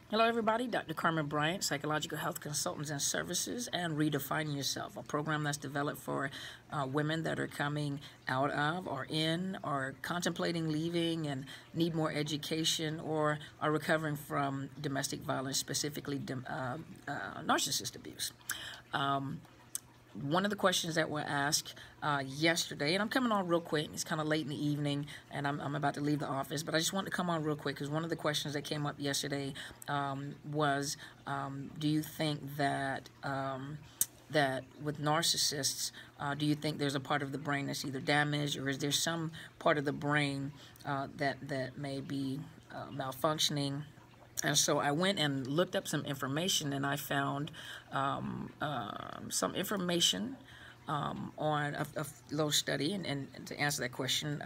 Hello, everybody. Dr. Carmen Bryant, Psychological Health Consultants and Services, and Redefining Yourself, a program that's developed for women that are coming out of or in or contemplating leaving and need more education or are recovering from domestic violence, specifically narcissist abuse. One of the questions that were asked yesterday, and I'm coming on real quick, it's kind of late in the evening, and I'm about to leave the office, but I just want to come on real quick because one of the questions that came up yesterday was, do you think that that with narcissists, do you think there's a part of the brain that's either damaged, or is there some part of the brain that may be malfunctioning? And so I went and looked up some information, and I found some information on a little study. And to answer that question,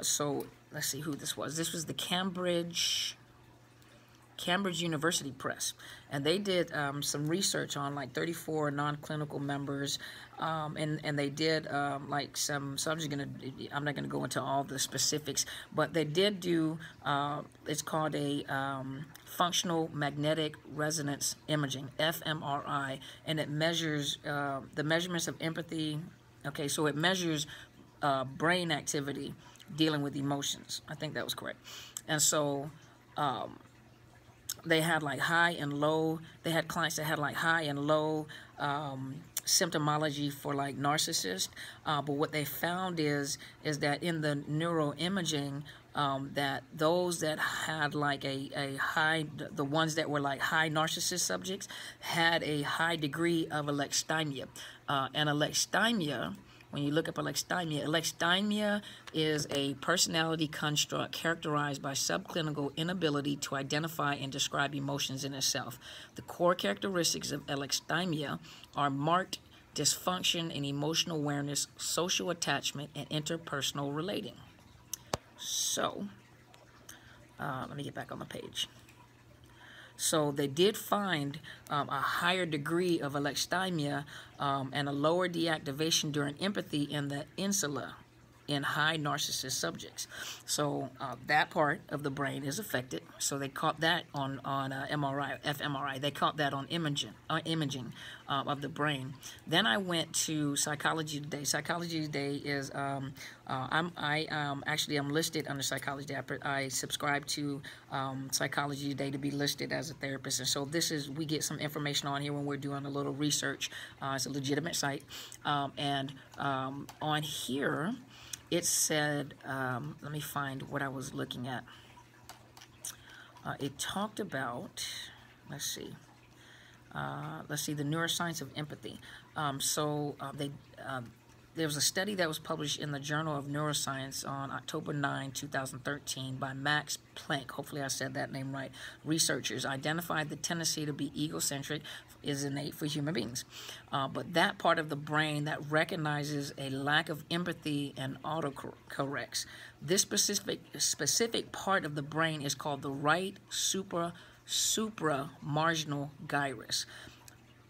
so let's see who this was. This was the Cambridge University Press, and they did some research on like 34 non-clinical members, and they did like some. So I'm not gonna go into all the specifics, but they did do. It's called a functional magnetic resonance imaging (fMRI), and it measures the measurements of empathy. Okay, so it measures brain activity dealing with emotions. I think that was correct, and so. They had like high and low. They had clients that had like high and low symptomology for like narcissist. But what they found is that in the neuroimaging, that those that had like a high, the ones that were like high narcissist subjects had a high degree of alexithymia. And alexithymia, when you look up alexithymia is a personality construct characterized by subclinical inability to identify and describe emotions in itself. The core characteristics of alexithymia are marked dysfunction in emotional awareness, social attachment, and interpersonal relating. So, let me get back on the page. So they did find a higher degree of alexithymia and a lower deactivation during empathy in the insula in high narcissist subjects. So that part of the brain is affected. So they caught that on MRI, fMRI. They caught that on imaging of the brain. Then I went to Psychology Today. Psychology Today is I'm listed under Psychology Today. I subscribe to Psychology Today to be listed as a therapist, and so we get some information on here when we're doing a little research. It's a legitimate site, and on here. It said, let me find what I was looking at. It talked about, let's see, the neuroscience of empathy. There was a study that was published in the Journal of Neuroscience on October 9, 2013 by Max Planck. Hopefully I said that name right. Researchers identified the tendency to be egocentric is innate for human beings. But that part of the brain that recognizes a lack of empathy and autocorrects. This specific part of the brain is called the right supramarginal gyrus.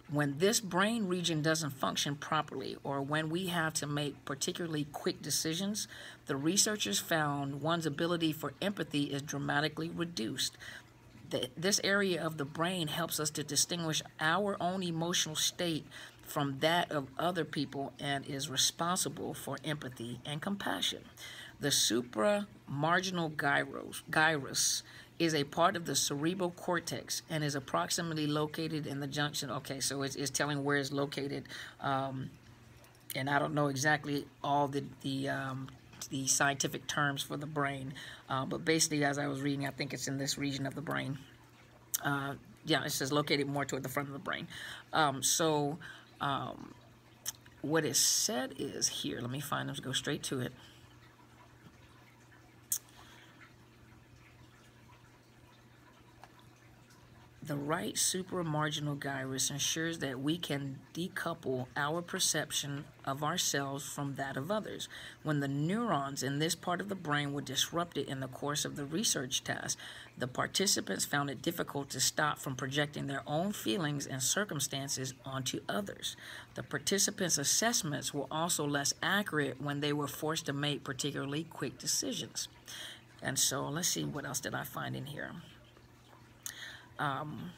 When this brain region doesn't function properly, or when we have to make particularly quick decisions, the researchers found one's ability for empathy is dramatically reduced. This area of the brain helps us to distinguish our own emotional state from that of other people and is responsible for empathy and compassion. The supramarginal gyrus is a part of the cerebral cortex and is approximately located in the junction. Okay, so it's telling where it's located, and I don't know exactly all the scientific terms for the brain, but basically, as I was reading, I think it's in this region of the brain. Yeah, it says located more toward the front of the brain. What is said is here. Let me find. Let's go straight to it. The right supramarginal gyrus ensures that we can decouple our perception of ourselves from that of others. When the neurons in this part of the brain were disrupted in the course of the research task, the participants found it difficult to stop from projecting their own feelings and circumstances onto others. The participants' assessments were also less accurate when they were forced to make particularly quick decisions. And so let's see, what else did I find in here? Um,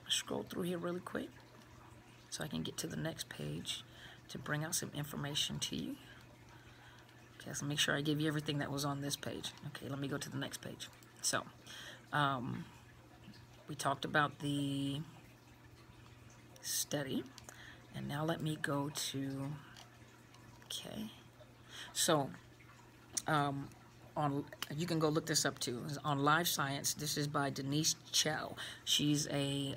scroll through here really quick so I can get to the next page to bring out some information to you. Okay, so make sure I give you everything that was on this page. Okay, let me go to the next page. So, we talked about the study, and now let me go to, okay, so, you can go look this up too. It's on Live Science. This is by Denise Chow. She is a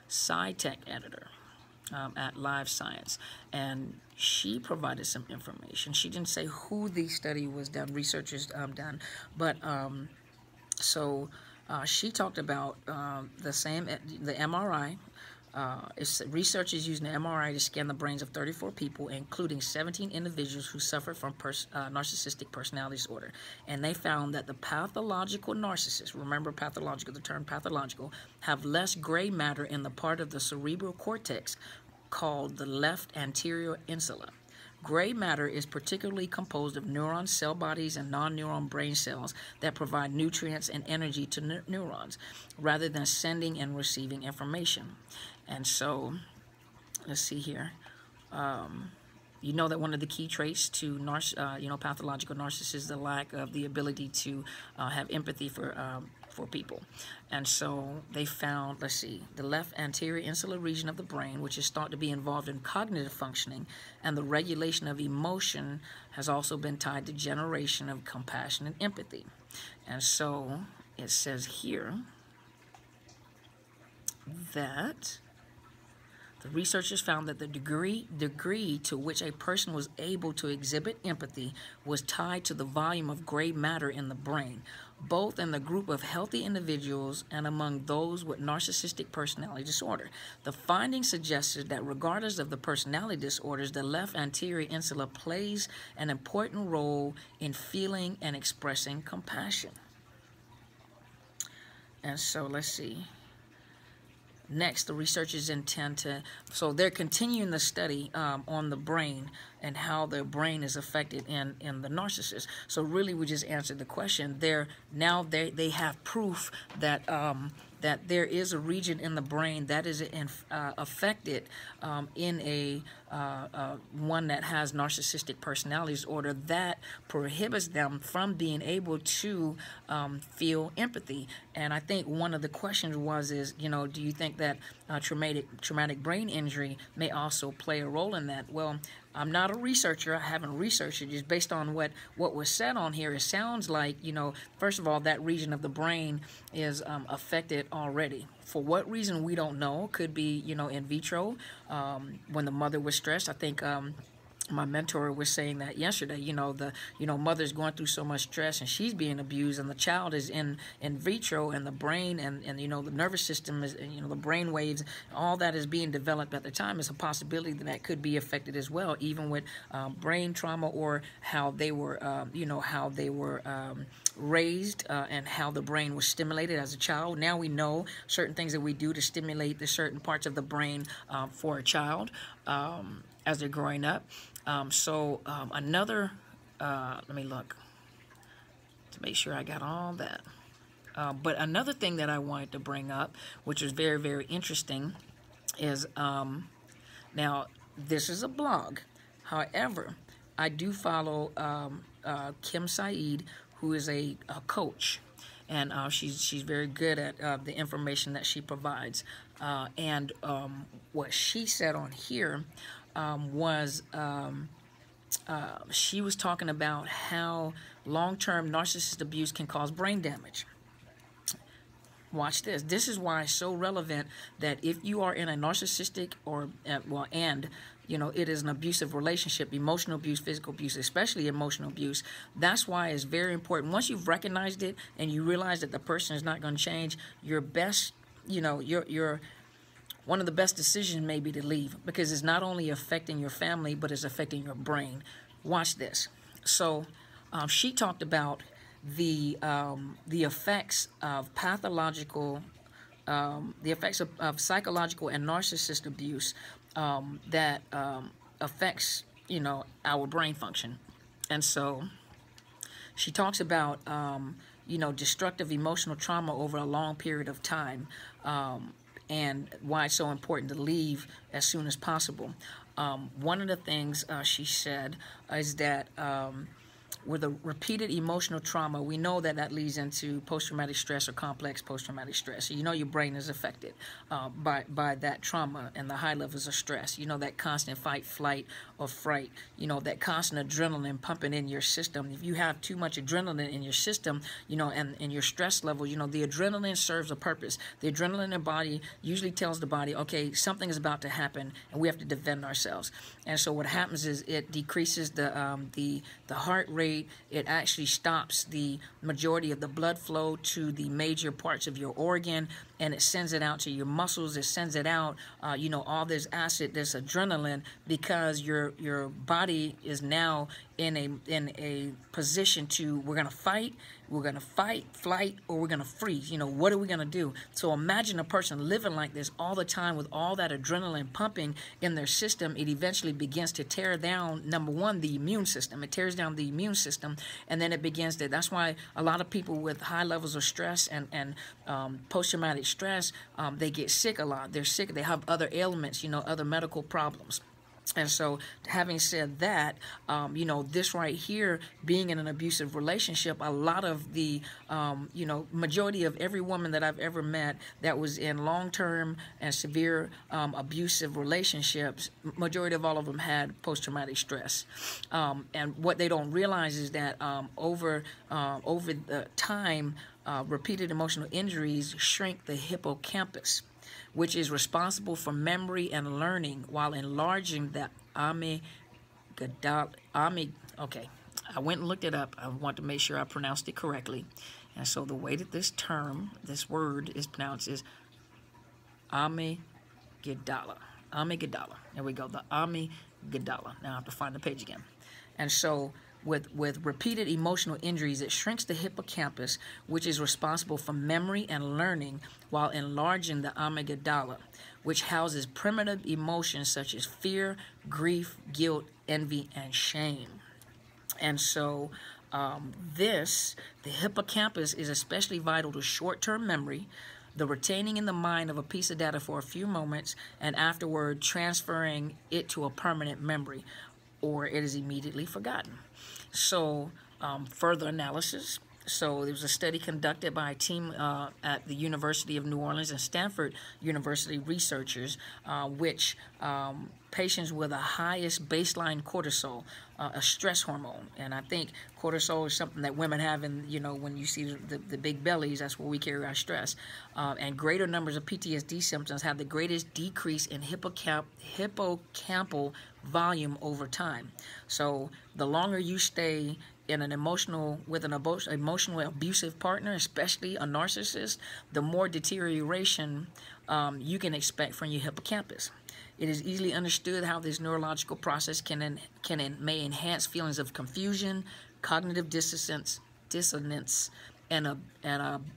sci-tech editor at Live Science, and she provided some information. She didn't say who the study was done, researchers done, but she talked about the MRI. Researchers using the MRI to scan the brains of 34 people, including 17 individuals who suffered from narcissistic personality disorder. And they found that the pathological narcissists, remember pathological, the term pathological, have less gray matter in the part of the cerebral cortex called the left anterior insula. Gray matter is particularly composed of neuron cell bodies and non-neuron brain cells that provide nutrients and energy to neurons, rather than sending and receiving information. And so, let's see here. You know that one of the key traits to pathological narcissists is the lack of the ability to have empathy for people. And so they found, let's see, the left anterior insular region of the brain, which is thought to be involved in cognitive functioning and the regulation of emotion, has also been tied to generation of compassion and empathy. And so it says here that the researchers found that the degree to which a person was able to exhibit empathy was tied to the volume of gray matter in the brain, both in the group of healthy individuals and among those with narcissistic personality disorder. The findings suggested that regardless of the personality disorders, the left anterior insula plays an important role in feeling and expressing compassion. And so let's see. Next, the researchers intend to, so they're continuing the study on the brain and how the brain is affected in the narcissist. So really, we just answered the question. They have proof that that there is a region in the brain that is affected in a one that has narcissistic personality disorder that prohibits them from being able to feel empathy. And I think one of the questions is, do you think that traumatic brain injury may also play a role in that? Well, I'm not a researcher. I haven't researched it. Just based on what was said on here, it sounds like, first of all, that region of the brain is affected already. For what reason, we don't know. Could be, in vitro, when the mother was stressed. I think my mentor was saying that yesterday, mother's going through so much stress and she's being abused, and the child is in vitro, and the brain and the nervous system is, the brain waves, all that is being developed at the time. Is a possibility that could be affected as well, even with brain trauma, or how they were, raised, and how the brain was stimulated as a child. Now we know certain things that we do to stimulate the certain parts of the brain for a child as they're growing up. Another, let me look to make sure I got all that. But another thing that I wanted to bring up, which is very, very interesting, is now this is a blog. However, I do follow Kim Saeed, who is a coach, and she's very good at the information that she provides. And what she said on here was she was talking about how long-term narcissist abuse can cause brain damage. Watch this. This is why it's so relevant that if you are in a narcissistic it is an abusive relationship, emotional abuse, physical abuse, especially emotional abuse. That's why it's very important. Once you've recognized it and you realize that the person is not going to change, your best, your one of the best decisions may be to leave, because it's not only affecting your family, but it's affecting your brain. Watch this. So she talked about the effects of pathological, the effects of psychological and narcissist abuse that affects our brain function. And so she talks about, destructive emotional trauma over a long period of time, and why it's so important to leave as soon as possible. One of the things she said is that with a repeated emotional trauma, we know that that leads into post-traumatic stress or complex post-traumatic stress. So your brain is affected by that trauma and the high levels of stress. That constant fight, flight, or fright. That constant adrenaline pumping in your system. If you have too much adrenaline in your system, and in your stress level, the adrenaline serves a purpose. The adrenaline in the body usually tells the body, okay, something is about to happen, and we have to defend ourselves. And so what happens is it decreases the heart rate. It actually stops the majority of the blood flow to the major parts of your organ, and it sends it out to your muscles. It sends it out, all this acid, this adrenaline, because your body is now in a position to, we're gonna fight, flight, or we're gonna freeze. What are we gonna do? So imagine a person living like this all the time with all that adrenaline pumping in their system. It eventually begins to tear down, number one, the immune system. It tears down the immune system, and then it begins to, that's why a lot of people with high levels of stress and post-traumatic stress, they get sick a lot. They're sick, they have other ailments, other medical problems. And so, having said that, this right here, being in an abusive relationship, a lot of the, majority of every woman that I've ever met that was in long-term and severe abusive relationships, majority of all of them had post-traumatic stress. And what they don't realize is that over the time, repeated emotional injuries shrink the hippocampus, which is responsible for memory and learning, while enlarging the amygdala. Okay, I went and looked it up. I want to make sure I pronounced it correctly. And so the way that this word is pronounced is amygdala. Amygdala. There we go, the amygdala. Now I have to find the page again. And so with repeated emotional injuries, it shrinks the hippocampus, which is responsible for memory and learning, while enlarging the amygdala, which houses primitive emotions such as fear, grief, guilt, envy, and shame. And so the hippocampus is especially vital to short-term memory, the retaining in the mind of a piece of data for a few moments, and afterward transferring it to a permanent memory, or it is immediately forgotten. So further analysis. So there was a study conducted by a team at the University of New Orleans and Stanford University researchers, which patients with the highest baseline cortisol, a stress hormone. And I think cortisol is something that women have, and when you see the big bellies, that's where we carry our stress. And greater numbers of PTSD symptoms have the greatest decrease in hippocampal volume over time. So the longer you stay in an emotionally abusive partner, especially a narcissist, the more deterioration you can expect from your hippocampus. It is easily understood how this neurological process may enhance feelings of confusion, cognitive dissonance, and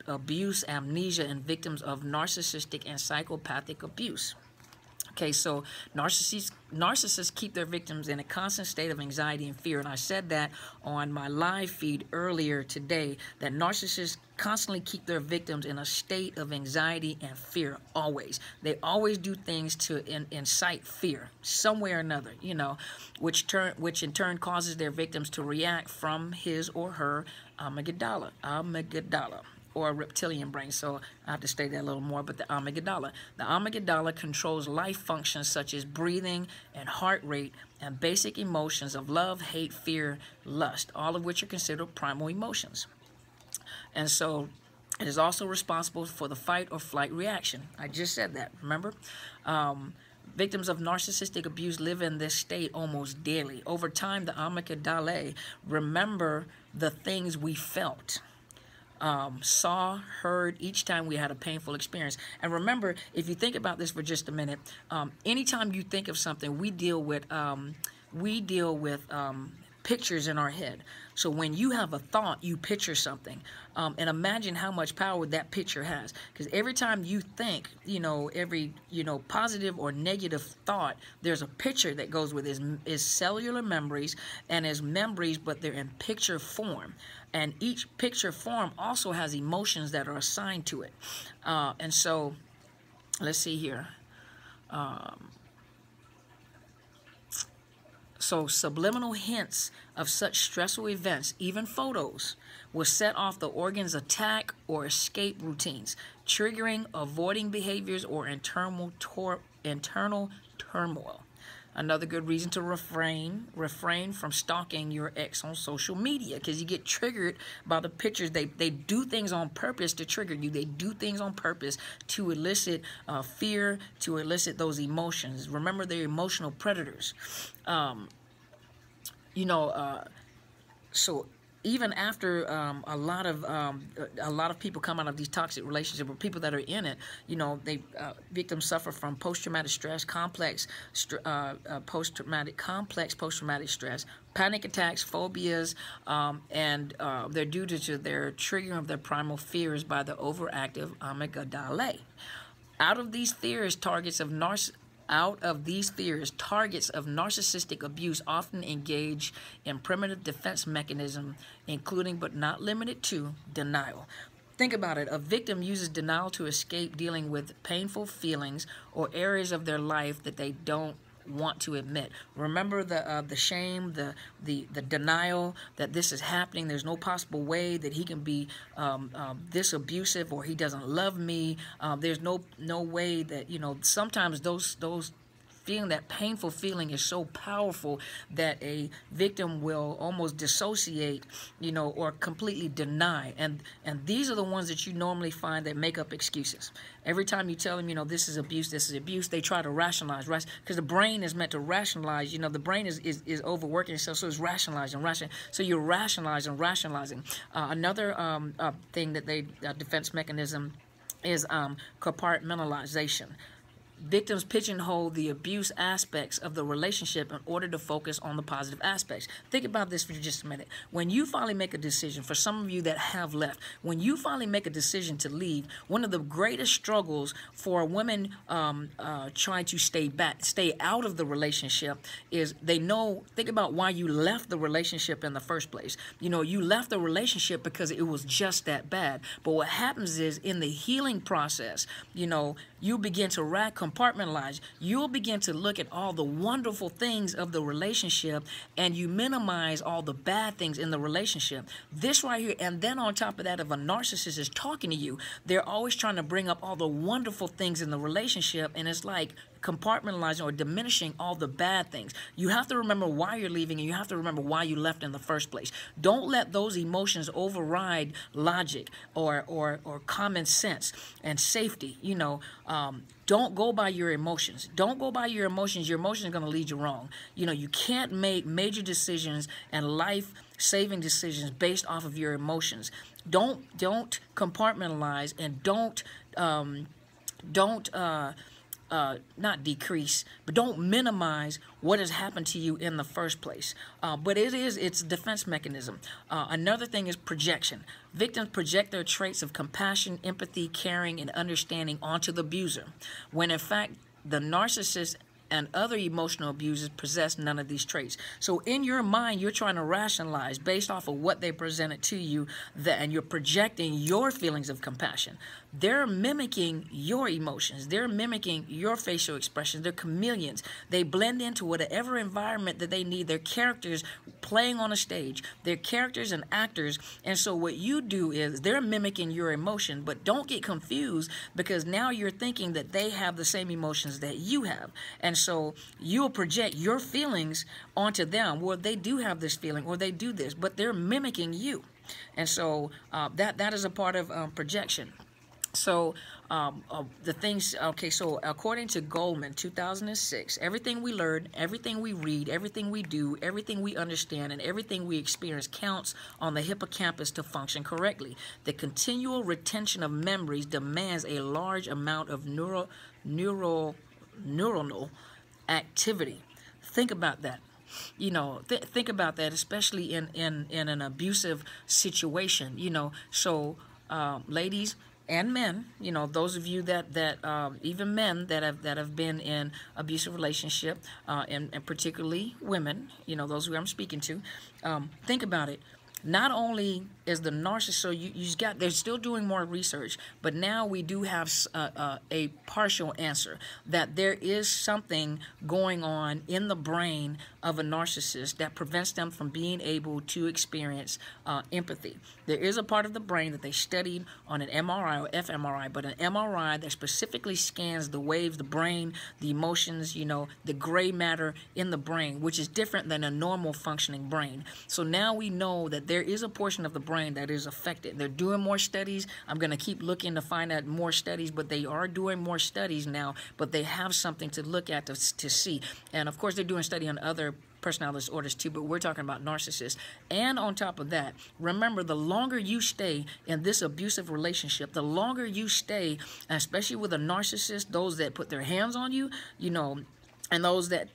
abuse, amnesia in victims of narcissistic and psychopathic abuse. Okay, so narcissists keep their victims in a constant state of anxiety and fear. And I said that on my live feed earlier today, that narcissists constantly keep their victims in a state of anxiety and fear, always. They always do things to incite fear, some way or another, which in turn causes their victims to react from his or her amygdala, or reptilian brain. So I have to state that a little more, but the amygdala. The amygdala controls life functions such as breathing and heart rate and basic emotions of love, hate, fear, lust, all of which are considered primal emotions. And so it is also responsible for the fight or flight reaction. I just said that, remember? Victims of narcissistic abuse live in this state almost daily. Over time, the amygdala remember the things we felt, saw, heard each time we had a painful experience. And remember, if you think about this for just a minute, anytime you think of something, we deal with pictures in our head. So when you have a thought, you picture something. And imagine how much power that picture has. Because every time you think, every, positive or negative thought, there's a picture that goes with it. Is cellular memories and as memories, but they're in picture form. And each picture form also has emotions that are assigned to it. And so, let's see here. So subliminal hints of such stressful events, even photos, will set off the organ's attack or escape routines, triggering avoiding behaviors or internal turmoil. Another good reason to refrain from stalking your ex on social media, because you get triggered by the pictures. They do things on purpose to trigger you. They do things on purpose to elicit fear, to elicit those emotions. Remember, they're emotional predators. So even after a lot of people come out of these toxic relationships, or people that are in it, victims suffer from post-traumatic stress, post-traumatic stress, panic attacks, phobias, and they're due to their triggering of their primal fears by the overactive amygdala. Out of these fears, targets of narcissistic abuse often engage in primitive defense mechanisms, including but not limited to denial. Think about it. A victim uses denial to escape dealing with painful feelings or areas of their life that they don't want to admit. Remember the shame, the denial that this is happening. There's no possible way that he can be this abusive, or he doesn't love me. There's no way that, sometimes those feeling, that painful feeling, is so powerful that a victim will almost dissociate, or completely deny. And these are the ones that you normally find that make up excuses. Every time you tell them, this is abuse, they try to rationalize, right? Because the brain is meant to rationalize. The brain is overworking itself, so it's rationalizing. So you're rationalizing. Another thing that defense mechanism is compartmentalization. Victims pigeonhole the abuse aspects of the relationship in order to focus on the positive aspects. Think about this for just a minute. When you finally make a decision, for some of you that have left, when you finally make a decision to leave, one of the greatest struggles for women trying to stay out of the relationship is think about why you left the relationship in the first place. You left the relationship because it was just that bad. But what happens is, in the healing process, you begin to compartmentalize. You'll begin to look at all the wonderful things of the relationship, and you minimize all the bad things in the relationship. This right here, and then on top of that, if a narcissist is talking to you, they're always trying to bring up all the wonderful things in the relationship, and it's like compartmentalizing or diminishing all the bad things. You have to remember why you're leaving, and you have to remember why you left in the first place. Don't let those emotions override logic or common sense and safety. Don't go by your emotions. Don't go by your emotions. Your emotions are going to lead you wrong. You can't make major decisions and life-saving decisions based off of your emotions. Don't compartmentalize, and don't not decrease, but don't minimize what has happened to you in the first place. But it's a defense mechanism. Another thing is projection. Victims project their traits of compassion, empathy, caring, and understanding onto the abuser, when in fact the narcissist and other emotional abusers possess none of these traits. So in your mind, you're trying to rationalize based off of what they presented to you, and you're projecting your feelings of compassion. They're mimicking your emotions. They're mimicking your facial expressions. They're chameleons. They blend into whatever environment that they need. They're characters playing on a stage. They're characters and actors. And so what you do is, they're mimicking your emotion, but don't get confused, because now you're thinking that they have the same emotions that you have. And so you'll project your feelings onto them. Well, they do have this feeling, or they do this, but they're mimicking you. And so that is a part of projection. So the things, so according to Goldman, 2006, everything we learn, everything we read, everything we do, everything we understand, and everything we experience counts on the hippocampus to function correctly. The continual retention of memories demands a large amount of neuronal activity. Think about that. You know, think about that, especially in an abusive situation. You know, so ladies and men, you know, those of you that even men that have been in abusive relationship, and particularly women, you know, those who I'm speaking to, think about it. Not only is the narcissist, so you got, they're still doing more research, but now we do have a partial answer that there is something going on in the brain of a narcissist that prevents them from being able to experience empathy. There is a part of the brain that they studied on an MRI or fMRI, but an MRI that specifically scans the waves, the brain, the emotions, you know, the gray matter in the brain, which is different than a normal functioning brain. So now we know that there is a portion of the brain that is affected. They're doing more studies. I'm going to keep looking to find out more studies, but they are doing more studies now, but they have something to look at to see. And of course, they're doing study on other personality disorders too, but we're talking about narcissists. And on top of that, remember, the longer you stay in this abusive relationship, the longer you stay, especially with a narcissist, those that put their hands on you, you know, and those that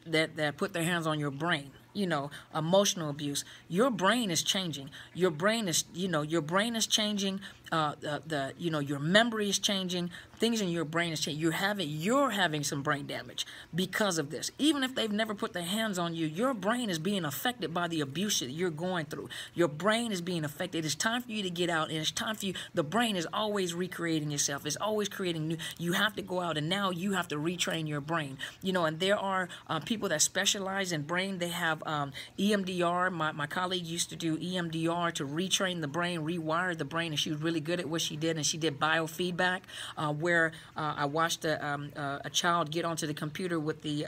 put their hands on your brain, you know, emotional abuse, your brain is changing. Your brain is, you know, your brain is changing. You know, your memory is changing. Things in your brain is changing. You're having some brain damage because of this. Even if they've never put their hands on you, your brain is being affected by the abuse that you're going through. Your brain is being affected. It's time for you to get out, and it's time for you. The brain is always recreating itself. It's always creating new. You have to go out, and now you have to retrain your brain. You know, and there are people that specialize in brain. They have EMDR. My colleague used to do EMDR to retrain the brain, rewire the brain, and she was really good at what she did. And she did biofeedback, where I watched a child get onto the computer with the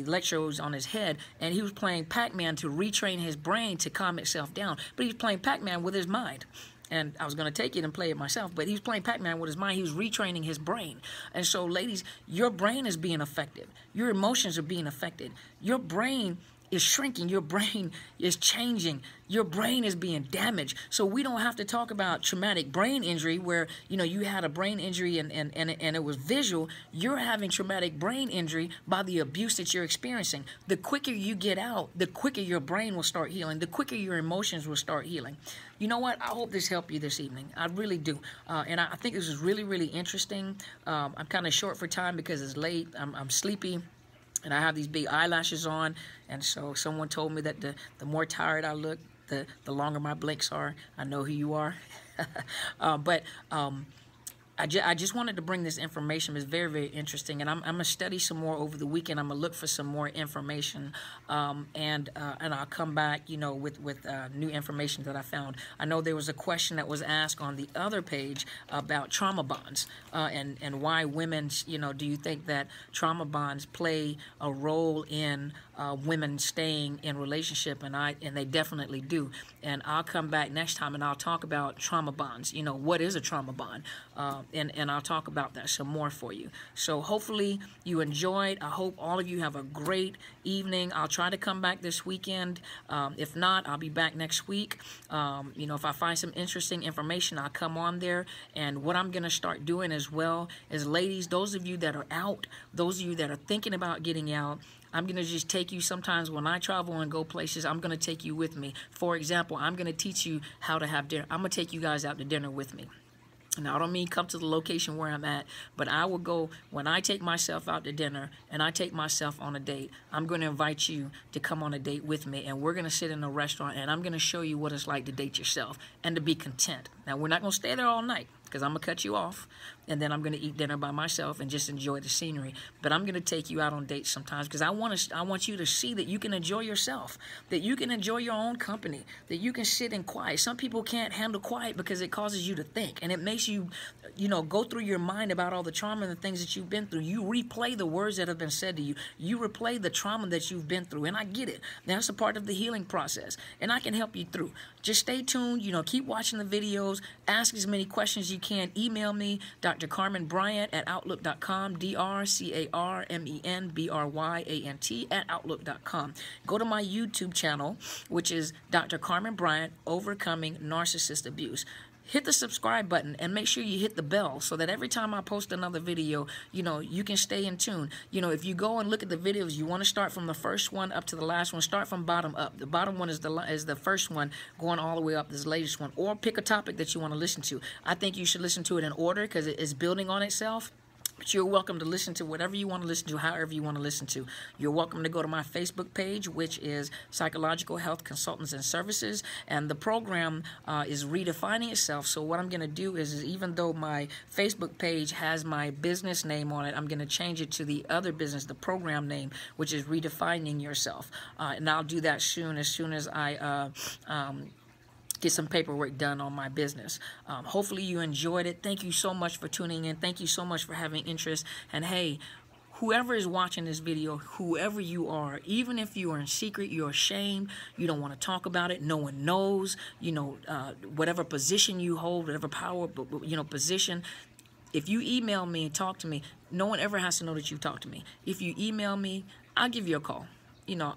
electrodes on his head, and he was playing Pac-Man to retrain his brain to calm itself down. But he was playing Pac-Man with his mind. And I was going to take it and play it myself, but he was playing Pac-Man with his mind. He was retraining his brain. And so, ladies, your brain is being affected. Your emotions are being affected. Your brain is shrinking. Your brain is changing. Your brain is being damaged. So we don't have to talk about traumatic brain injury where, you know, you had a brain injury and it was visual. You're having traumatic brain injury by the abuse that you're experiencing. The quicker you get out, the quicker your brain will start healing. The quicker your emotions will start healing. You know what? I hope this helped you this evening. I really do. And I think this is really, really interesting. I'm kind of short for time because it's late. I'm sleepy. And I have these big eyelashes on, and so someone told me that the more tired I look, the longer my blinks are. I know who you are. I just wanted to bring this information. It's very, very interesting, and I'm going to study some more over the weekend. I'm going to look for some more information, and I'll come back, you know, with new information that I found. I know there was a question that was asked on the other page about trauma bonds, and why women, you know, do you think that trauma bonds play a role in women staying in relationship? And they definitely do. And I'll come back next time and I'll talk about trauma bonds. You know, what is a trauma bond? And I'll talk about that some more for you. So hopefully you enjoyed. I hope all of you have a great evening. I'll try to come back this weekend. If not, I'll be back next week. You know, if I find some interesting information, I'll come on there. And what I'm going to start doing as well is, ladies, those of you that are out, those of you that are thinking about getting out, I'm going to just take you. Sometimes when I travel and go places, I'm going to take you with me. For example, I'm going to teach you how to have dinner. I'm going to take you guys out to dinner with me. Now, I don't mean come to the location where I'm at, but I will go, when I take myself out to dinner and I take myself on a date, I'm going to invite you to come on a date with me, and we're going to sit in a restaurant, and I'm going to show you what it's like to date yourself and to be content. Now, we're not going to stay there all night, because I'm going to cut you off, and then I'm going to eat dinner by myself and just enjoy the scenery. But I'm going to take you out on dates sometimes, because I want you to see that you can enjoy yourself, that you can enjoy your own company, that you can sit in quiet. Some people can't handle quiet because it causes you to think, and it makes you, you know, go through your mind about all the trauma and the things that you've been through. You replay the words that have been said to you. You replay the trauma that you've been through, and I get it. That's a part of the healing process, and I can help you through. Just stay tuned. You know, keep watching the videos. Ask as many questions as you can. Email me, Dr. Carmen Bryant at Outlook.com, DrCarmenBryant at Outlook.com. Go to my YouTube channel, which is Dr. Carmen Bryant, Overcoming Narcissist Abuse. hit the subscribe button and make sure you hit the bell so that every time I post another video, you can stay in tune. If you go and look at the videos, you want to start from the first one up to the last one. Start from bottom up. The bottom one is the first one, going all the way up, this latest one. Or pick a topic that you want to listen to. I think you should listen to it in order because it is building on itself. But you're welcome to listen to whatever you want to listen to, however you want to listen to. You're welcome to go to my Facebook page, which is Psychological Health Consultants and Services. And the program is redefining itself. So what I'm going to do is even though my Facebook page has my business name on it, I'm going to change it to the other business, the program name, which is Redefining Yourself. And I'll do that as soon as I get some paperwork done on my business. Hopefully you enjoyed it. Thank you so much for tuning in. Thank you so much for having interest. And hey, whoever is watching this video, whoever you are, even if you are in secret, you're ashamed, you don't want to talk about it, no one knows, whatever position you hold, whatever power, position, if you email me and talk to me, no one ever has to know that you talked to me. If you email me, I'll give you a call.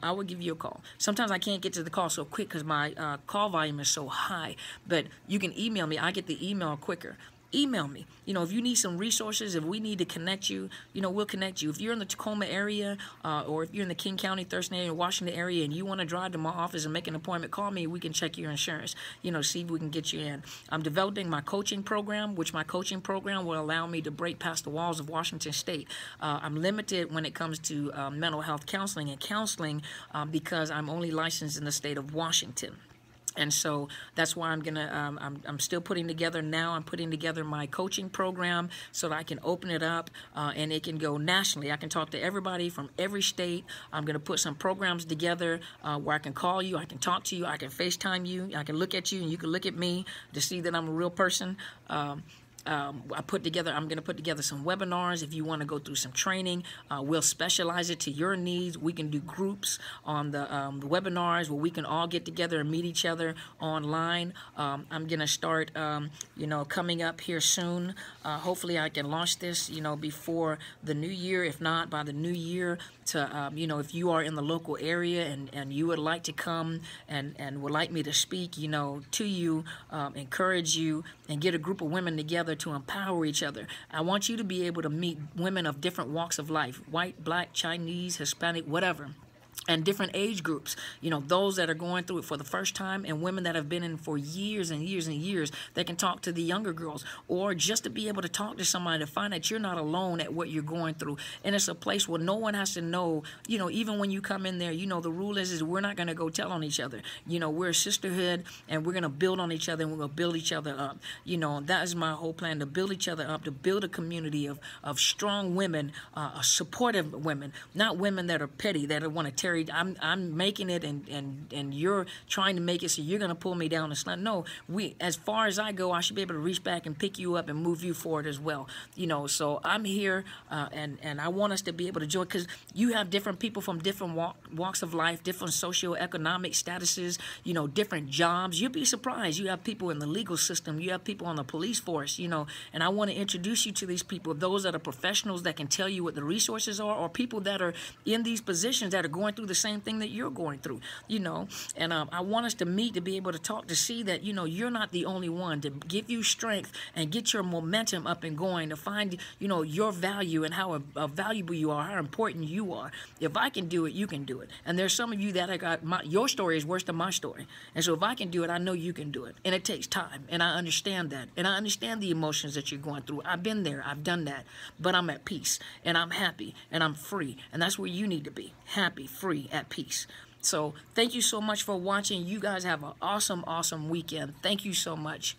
I will give you a call. Sometimes I can't get to the call so quick because my call volume is so high. But you can email me. I get the email quicker. Email me. If you need some resources, if we need to connect you, we'll connect you. If you're in the Tacoma area or if you're in the King County, Thurston area, Washington area, and you want to drive to my office and make an appointment, call me. We can check your insurance, see if we can get you in. I'm developing my coaching program, which my coaching program will allow me to break past the walls of Washington State. I'm limited when it comes to mental health counseling because I'm only licensed in the state of Washington. And so that's why I'm still putting together now. I'm putting together my coaching program so that I can open it up and it can go nationally. I can talk to everybody from every state. I'm going to put some programs together where I can call you, I can talk to you, I can FaceTime you, I can look at you, and you can look at me to see that I'm a real person. I'm going to put together some webinars. If you want to go through some training, we'll specialize it to your needs. We can do groups on the webinars where we can all get together and meet each other online. I'm going to start, coming up here soon. Hopefully I can launch this, before the new year. If not, by the new year, to, if you are in the local area and you would like to come and would like me to speak, to you, encourage you, and get a group of women together to empower each other. I want you to be able to meet women of different walks of life, white, black, Chinese, Hispanic, whatever. And different age groups, those that are going through it for the first time and women that have been in for years and years and years that can talk to the younger girls, or just to be able to talk to somebody to find that you're not alone at what you're going through. And it's a place where no one has to know, even when you come in there, the rule is we're not going to go tell on each other. We're a sisterhood and we're going to build on each other and we're going to build each other up. That is my whole plan, to build each other up, to build a community of strong women, supportive women, not women that are petty, that want to tear. I'm making it and you're trying to make it, so you're going to pull me down and slant. No, as far as I go, I should be able to reach back and pick you up and move you forward as well. So I'm here and I want us to be able to join, because you have different people from different walks of life, different socioeconomic statuses, different jobs. You'll be surprised. You have people in the legal system. You have people on the police force, and I want to introduce you to these people, those that are professionals that can tell you what the resources are, or people that are in these positions that are going through the same thing that you're going through, and I want us to meet, to be able to talk, to see that, you're not the only one, to give you strength and get your momentum up and going, to find, your value and how valuable you are, how important you are. If I can do it, you can do it. And there's some of you that your story is worse than my story. And so if I can do it, I know you can do it. And it takes time. And I understand that. And I understand the emotions that you're going through. I've been there. I've done that. But I'm at peace. And I'm happy. And I'm free. And that's where you need to be. Happy, free, at peace. So thank you so much for watching. You guys have an awesome, awesome weekend. Thank you so much.